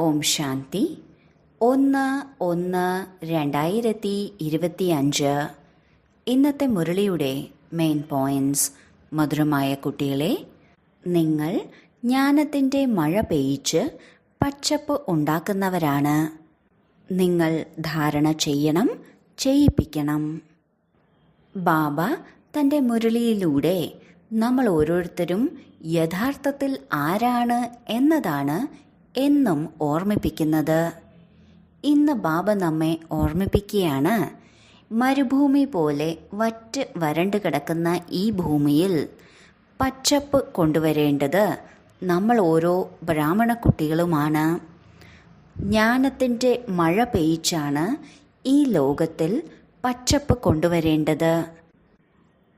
ഓം ശാന്തി 1/1/2025. ഇന്നത്തെ മുരളിയുടെ main points. മധുരമായ കുട്ടികളെ, നിങ്ങൾ ജ്ഞാനത്തിൻ്റെ മഴ പെയ്യിച്ച് പച്ചപ്പ് ഉണ്ടാക്കുന്നവരാണ്. നിങ്ങൾ ധാരണ ചെയ്യണം, ചെയ്യിപ്പിക്കണം. ബാബ തൻ്റെ മുരളിയിലൂടെ നമ്മൾ ഓരോരുത്തരും യഥാർത്ഥത്തിൽ ആരാണ് എന്നതാണ് എന്നും ഓർമ്മിപ്പിക്കുന്നത്. ഇന്ന് ബാബ നമ്മെ ഓർമ്മിപ്പിക്കുകയാണ്, മരുഭൂമി പോലെ വറ്റ് വരണ്ടു കിടക്കുന്ന ഈ ഭൂമിയിൽ പച്ചപ്പ് കൊണ്ടുവരേണ്ടത് നമ്മൾ ഓരോ ബ്രാഹ്മണ കുട്ടികളുമാണ്. ജ്ഞാനത്തിൻ്റെ മഴ പെയ്ച്ചാണ് ഈ ലോകത്തിൽ പച്ചപ്പ് കൊണ്ടുവരേണ്ടത്.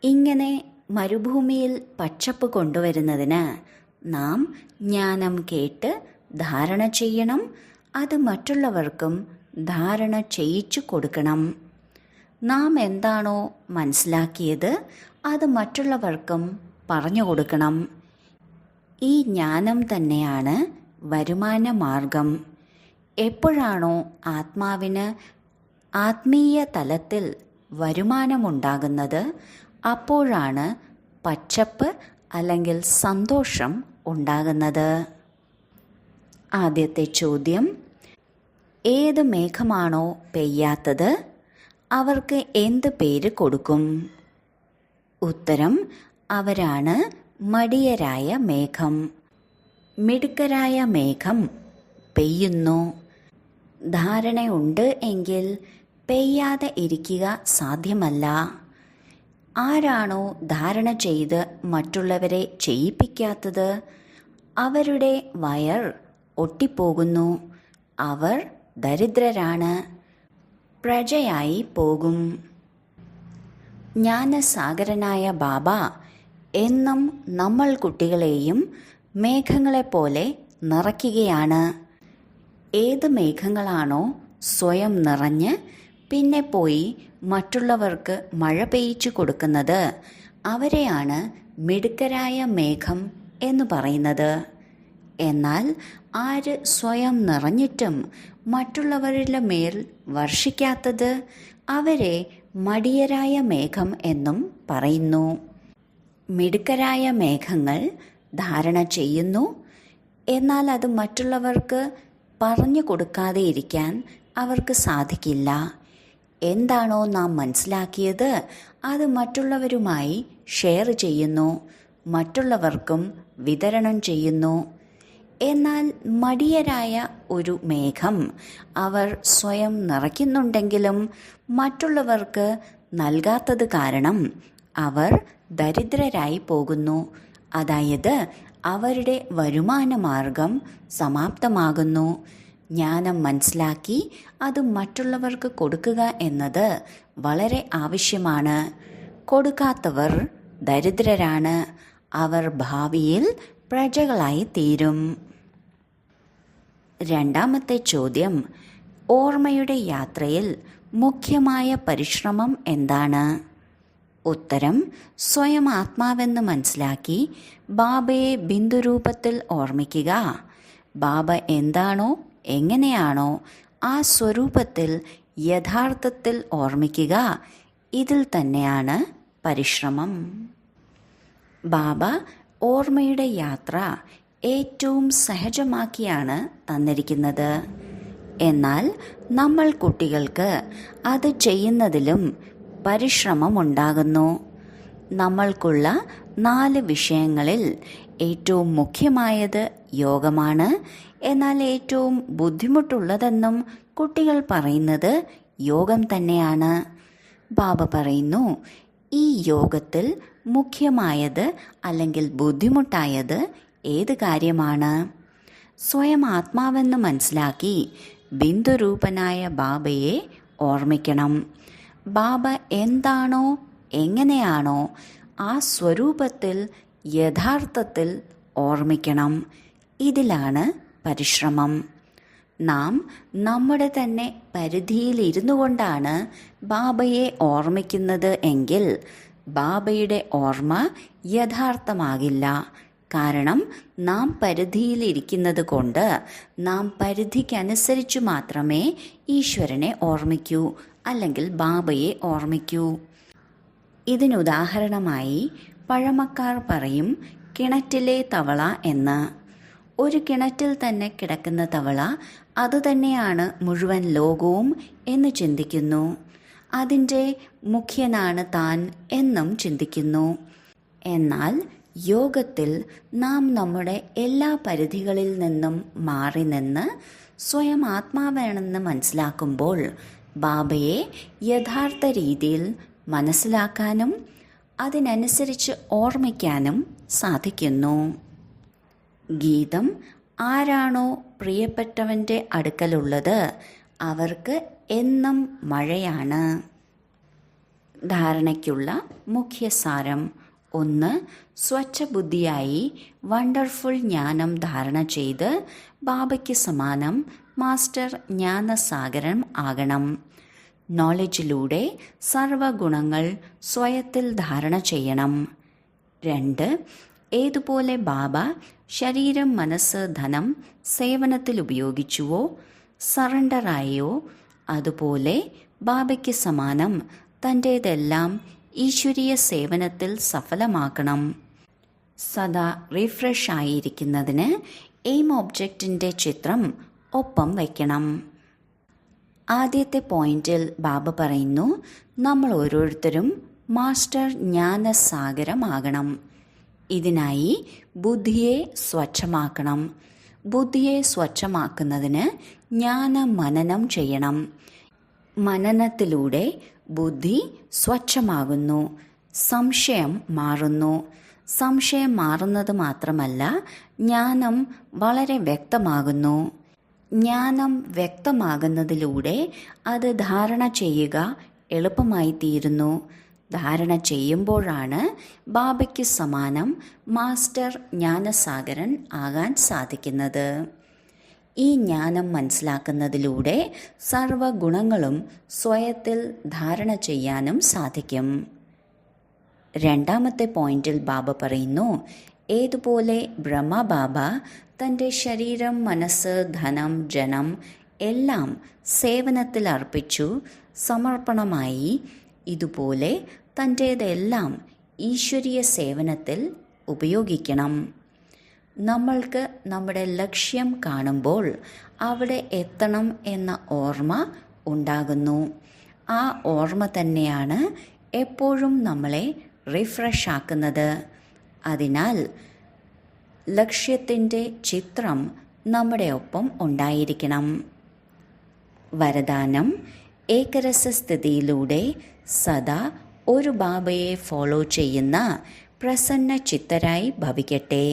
ഇങ്ങനെ മരുഭൂമിയിൽ പച്ചപ്പ് കൊണ്ടുവരുന്നതിന് നാം ജ്ഞാനം കേട്ട് ധാരണ ചെയ്യണം, അത് മറ്റുള്ളവർക്കും ധാരണ ചെയ്യിച്ചു കൊടുക്കണം. നാം എന്താണോ മനസ്സിലാക്കിയത് അത് മറ്റുള്ളവർക്കും പറഞ്ഞു കൊടുക്കണം. ഈ ജ്ഞാനം തന്നെയാണ് വരുമാന മാർഗം. എപ്പോഴാണോ ആത്മാവിന് ആത്മീയ തലത്തിൽ വരുമാനമുണ്ടാകുന്നത്, അപ്പോഴാണ് പച്ചപ്പ് അല്ലെങ്കിൽ സന്തോഷം ഉണ്ടാകുന്നത്. ആദ്യത്തെ ചോദ്യം, ഏത് മേഘമാണോ പെയ്യാത്തത് അവർക്ക് എന്ത് പേര് കൊടുക്കും? ഉത്തരം, അവരാണ് മടിയരായ മേഘം. മിടുക്കരായ മേഘം പെയ്യുന്നു. ധാരണയുണ്ട് എങ്കിൽ പെയ്യാതെ ഇരിക്കുക സാധ്യമല്ല. ആരാണോ ധാരണ ചെയ്ത് മറ്റുള്ളവരെ ചെയ്യിപ്പിക്കാത്തത്, അവരുടെ വയർ ഒട്ടിപ്പോകുന്നു. അവർ ദരിദ്രരാണ്, പ്രജയായി പോകും. ജ്ഞാനസാഗരനായ ബാബ എന്നും നമ്മൾ കുട്ടികളെയും മേഘങ്ങളെപ്പോലെ നിറയ്ക്കുകയാണ്. ഏത് മേഘങ്ങളാണോ സ്വയം നിറഞ്ഞ് പിന്നെ പോയി മറ്റുള്ളവർക്ക് മഴ പെയ്യിച്ചു കൊടുക്കുന്നത്, അവരെയാണ് മിടുക്കരായ മേഘം എന്ന് പറയുന്നത്. എന്നാൽ ആര് സ്വയം നിറഞ്ഞിട്ടും മറ്റുള്ളവരുടെ മേൽ വർഷിക്കാത്തത്, അവരെ മടിയരായ മേഘം എന്നും പറയുന്നു. മിടുക്കരായ മേഘങ്ങൾ ധാരണ ചെയ്യുന്നു, എന്നാൽ അത് മറ്റുള്ളവർക്ക് പറഞ്ഞു കൊടുക്കാതെ ഇരിക്കാൻ അവർക്ക് സാധിക്കില്ല. എന്താണോ നാം മനസ്സിലാക്കിയത് അത് മറ്റുള്ളവരുമായി ഷെയർ ചെയ്യുന്നു, മറ്റുള്ളവർക്കും വിതരണം ചെയ്യുന്നു. എന്നാൽ മടിയരായ ഒരു മേഘം അവർ സ്വയം നിറയ്ക്കുന്നുണ്ടെങ്കിലും മറ്റുള്ളവർക്ക് നൽകാത്തത് കാരണം അവർ ദരിദ്രരായി പോകുന്നു. അതായത് അവരുടെ വരുമാന മാർഗം സമാപ്തമാകുന്നു. ജ്ഞാനം മനസ്സിലാക്കി അത് മറ്റുള്ളവർക്ക് കൊടുക്കുക എന്നത് വളരെ ആവശ്യമാണ്. കൊടുക്കാത്തവർ ദരിദ്രരാണ്. അവർ ഭാവിയിൽ പ്രജകളായി തീരും. രണ്ടാമത്തെ ചോദ്യം, ഓർമ്മയുടെ യാത്രയിൽ മുഖ്യമായ പരിശ്രമം എന്താണ്? ഉത്തരം, സ്വയം ആത്മാവെന്ന് മനസ്സിലാക്കി ബാബയെ ബിന്ദുരൂപത്തിൽ ഓർമ്മിക്കുക. ബാബ എന്താണോ എങ്ങനെയാണോ ആ സ്വരൂപത്തിൽ യഥാർത്ഥത്തിൽ ഓർമ്മിക്കുക. ഇതിൽ തന്നെയാണ് പരിശ്രമം. ബാബ ഓർമ്മയുടെ യാത്ര ഏറ്റവും സഹജമാക്കിയാണ് തന്നിരിക്കുന്നത്. എന്നാൽ നമ്മൾ കുട്ടികൾക്ക് അത് ചെയ്യുന്നതിലും പരിശ്രമമുണ്ടാകുന്നു. നമ്മൾക്കുള്ള 4 വിഷയങ്ങളിൽ ഏറ്റവും മുഖ്യമായത് യോഗമാണ്. എന്നാൽ ഏറ്റവും ബുദ്ധിമുട്ടുള്ളതെന്നും കുട്ടികൾ പറയുന്നത് യോഗം തന്നെയാണ്. ബാബ പറയുന്നു, ഈ യോഗത്തിൽ മുഖ്യമായത് അല്ലെങ്കിൽ ബുദ്ധിമുട്ടായത് ഏത് കാര്യമാണ്? സ്വയം ആത്മാവെന്ന് മനസ്സിലാക്കി ബിന്ദുരൂപനായ ബാബയെ ഓർമ്മിക്കണം. ബാബ എന്താണോ എങ്ങനെയാണോ ആ സ്വരൂപത്തിൽ യഥാർത്ഥത്തിൽ ഓർമ്മിക്കണം. ഇതിലാണ് പരിശ്രമം. നാം നമ്മുടെ തന്നെ പരിധിയിലിരുന്നു കൊണ്ടാണ് ബാബയെ ഓർമ്മിക്കുന്നത് എങ്കിൽ ബാബയുടെ ഓർമ്മ യഥാർത്ഥമാകില്ല, കാരണം നാം പരിധിയിലിരിക്കുന്നത് കൊണ്ട് നാം പരിധിക്കനുസരിച്ച് മാത്രമേ ഈശ്വരനെ ഓർമ്മിക്കൂ, അല്ലെങ്കിൽ ബാബയെ ഓർമ്മിക്കൂ. ഇതിനുദാഹരണമായി പഴമക്കാർ പറയും കിണറ്റിലെ തവള എന്ന്. ഒരു കിണറ്റിൽ തന്നെ കിടക്കുന്ന തവള അതുതന്നെയാണ് മുഴുവൻ ലോകവും എന്ന് ചിന്തിക്കുന്നു. അതിൻ്റെ മുഖ്യനാണ് താൻ എന്നും ചിന്തിക്കുന്നു. എന്നാൽ യോഗത്തിൽ നാം നമ്മുടെ എല്ലാ പരിധികളിൽ നിന്നും മാറി നിന്ന് സ്വയം ആത്മാവാണെന്ന് മനസ്സിലാക്കുമ്പോൾ ബാബയെ യഥാർത്ഥ രീതിയിൽ മനസ്സിലാക്കാനും അതിനനുസരിച്ച് ഓർമ്മിക്കാനും സാധിക്കുന്നു. ഗീതം: ആരാണോ പ്രിയപ്പെട്ടവൻ്റെ അടുക്കലുള്ളത് അവർക്ക് എന്നും മഴയാണ്. ധാരണയ്ക്കുള്ള മുഖ്യസാരം: 1. സ്വച്ഛബുദ്ധിയായി വണ്ടർഫുൾ ജ്ഞാനം ധാരണ ചെയ്ത് ബാബയ്ക്ക് സമാനം മാസ്റ്റർ ജ്ഞാനസാഗരം ആകണം. നോളജിലൂടെ സർവഗുണങ്ങൾ സ്വയത്തിൽ ധാരണ ചെയ്യണം. 2. ഏതുപോലെ ബാബ ശരീരം, മനസ്സ്, ധനം സേവനത്തിൽ ഉപയോഗിച്ചുവോ, സറണ്ടറായോ, അതുപോലെ ബാബയ്ക്ക് സമാനം തൻ്റേതെല്ലാം ഈശ്വരീയ സേവനത്തിൽ സഫലമാക്കണം. സദാ റിഫ്രഷ് ആയിരിക്കുന്നതിന് എയിം ഒബ്ജക്റ്റിൻ്റെ ചിത്രം ഒപ്പം വയ്ക്കണം. ആദ്യത്തെ പോയിന്റിൽ ബാബ പറയുന്നു, നമ്മൾ ഓരോരുത്തരും മാസ്റ്റർ ജ്ഞാനസാഗരമാകണം. ഇതിനായി ബുദ്ധിയെ സ്വച്ഛമാക്കണം. ബുദ്ധിയെ സ്വച്ഛമാക്കുന്നതിന് ജ്ഞാനമനനം ചെയ്യണം. മനനത്തിലൂടെ ബുദ്ധി സ്വച്ഛമാകുന്നു, സംശയം മാറുന്നു. സംശയം മാറുന്നത് മാത്രമല്ല, ജ്ഞാനം വളരെ വ്യക്തമാകുന്നു. ജ്ഞാനം വ്യക്തമാകുന്നതിലൂടെ അത് ധാരണ ചെയ്യുക എളുപ്പമായി തീരുന്നു. ധാരണ ചെയ്യുമ്പോഴാണ് ബാബയ്ക്ക് സമാനം മാസ്റ്റർ ജ്ഞാനസാഗരൻ ആകാൻ സാധിക്കുന്നത്. ഈ ജ്ഞാനം മനസ്സിലാക്കുന്നതിലൂടെ സർവഗുണങ്ങളും സ്വയത്തിൽ ധാരണ ചെയ്യാനും സാധിക്കും. രണ്ടാമത്തെ പോയിന്റിൽ ബാബ പറയുന്നു, ഏതുപോലെ ബ്രഹ്മബാബ തൻ്റെ ശരീരം, മനസ്സ്, ധനം, ജനം എല്ലാം സേവനത്തിൽ അർപ്പിച്ചു സമർപ്പണമായി, ഇതുപോലെ തൻ്റേതെല്ലാം ഈശ്വരീയ സേവനത്തിൽ ഉപയോഗിക്കണം. നമ്മൾക്ക് നമ്മുടെ ലക്ഷ്യം കാണുമ്പോൾ അവിടെ എത്തണം എന്ന ഓർമ്മ ഉണ്ടാകുന്നു. ആ ഓർമ്മ തന്നെയാണ് എപ്പോഴും നമ്മളെ റിഫ്രഷ് ആക്കുന്നത്. അതിനാൽ ലക്ഷ്യത്തിൻ്റെ ചിത്രം നമ്മുടെ ഒപ്പം ഉണ്ടായിരിക്കണം. വരദാനം: ഏകരസസ്ഥിതിയിലൂടെ സദാ ഒരു ബാബയെ ഫോളോ ചെയ്യുന്ന പ്രസന്ന ചിത്തരായി ഭവിക്കട്ടെ.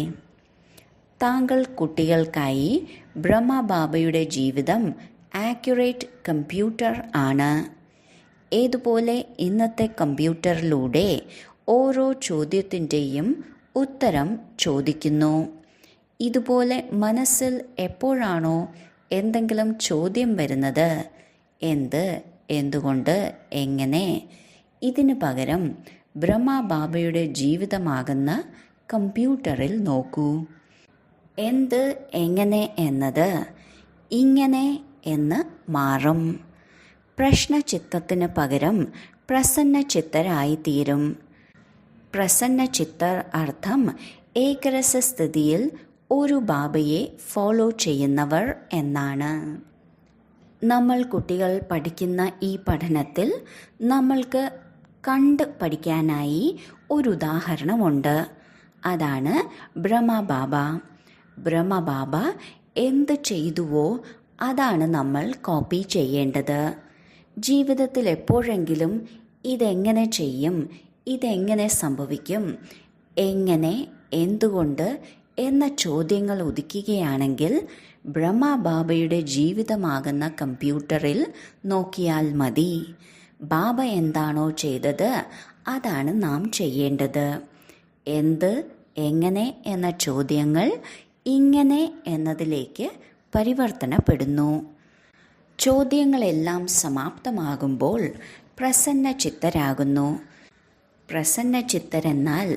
താങ്കൾ കുട്ടികൾക്കായി ബ്രഹ്മബാബയുടെ ജീവിതം ആക്യുറേറ്റ് കമ്പ്യൂട്ടർ ആണ്. ഏതുപോലെ ഇന്നത്തെ കമ്പ്യൂട്ടറിലൂടെ ഓരോ ചോദ്യത്തിൻ്റെയും ഉത്തരം ചോദിക്കുന്നു, ഇതുപോലെ മനസ്സിൽ എപ്പോഴാണോ എന്തെങ്കിലും ചോദ്യം വരുന്നത്, എന്ത്, എന്തുകൊണ്ട്, എങ്ങനെ, ഇതിനു പകരം ബ്രഹ്മബാബയുടെ ജീവിതമാകുന്ന കമ്പ്യൂട്ടറിൽ നോക്കൂ. എന്ത്, എങ്ങനെ എന്നത് ഇങ്ങനെ എന്ന് മാറും. പ്രശ്നചിത്തത്തിന് പകരം പ്രസന്ന ചിത്തരായിത്തീരും. പ്രസന്ന ചിത്തർ അർത്ഥം ഏകരസസ്ഥിതിയിൽ ഒരു ബാബയെ ഫോളോ ചെയ്യുന്നവർ എന്നാണ്. നമ്മൾ കുട്ടികൾ പഠിക്കുന്ന ഈ പഠനത്തിൽ നമ്മൾക്ക് കണ്ട് പഠിക്കാനായി ഒരു ഉദാഹരണമുണ്ട്. അതാണ് ബ്രഹ്മബാബ. ബ്രഹ്മബാബ എന്ത് ചെയ്തുവോ അതാണ് നമ്മൾ കോപ്പി ചെയ്യേണ്ടത്. ജീവിതത്തിൽ എപ്പോഴെങ്കിലും ഇതെങ്ങനെ ചെയ്യും, ഇതെങ്ങനെ സംഭവിക്കും, എങ്ങനെ, എന്തുകൊണ്ട് എന്ന ചോദ്യങ്ങൾ ഉദിക്കുകയാണെങ്കിൽ ബ്രഹ്മബാബയുടെ ജീവിതമാകുന്ന കമ്പ്യൂട്ടറിൽ നോക്കിയാൽ മതി. ബാബ എന്താണോ ചെയ്തത് അതാണ് നാം ചെയ്യേണ്ടത്. എന്ത്, എങ്ങനെ എന്ന ചോദ്യങ്ങൾ ഇങ്ങനെ എന്നതിലേക്ക് പരിവർത്തനപ്പെടുന്നു. ചോദ്യങ്ങളെല്ലാം സമാപ്തമാകുമ്പോൾ പ്രസന്ന ചിത്തരാകുന്നു. പ്രസന്ന ചിത്തരെന്നാൽ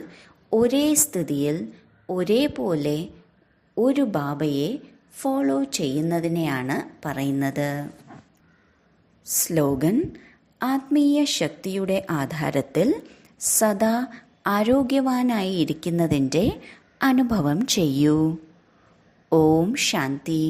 ഒരേ സ്ഥിതിയിൽ ഒരേപോലെ ഒരു ബാബയെ ഫോളോ ചെയ്യുന്നതിനെയാണ് പറയുന്നത്. സ്ലോഗൻ: ആത്മീയ ശക്തിയുടെ ആധാരത്തിൽ സദാ ആരോഗ്യവാനായി ഇരിക്കുന്നതിൻ്റെ അനുഭവം ചെയ്യൂ. ഓം ശാന്തി.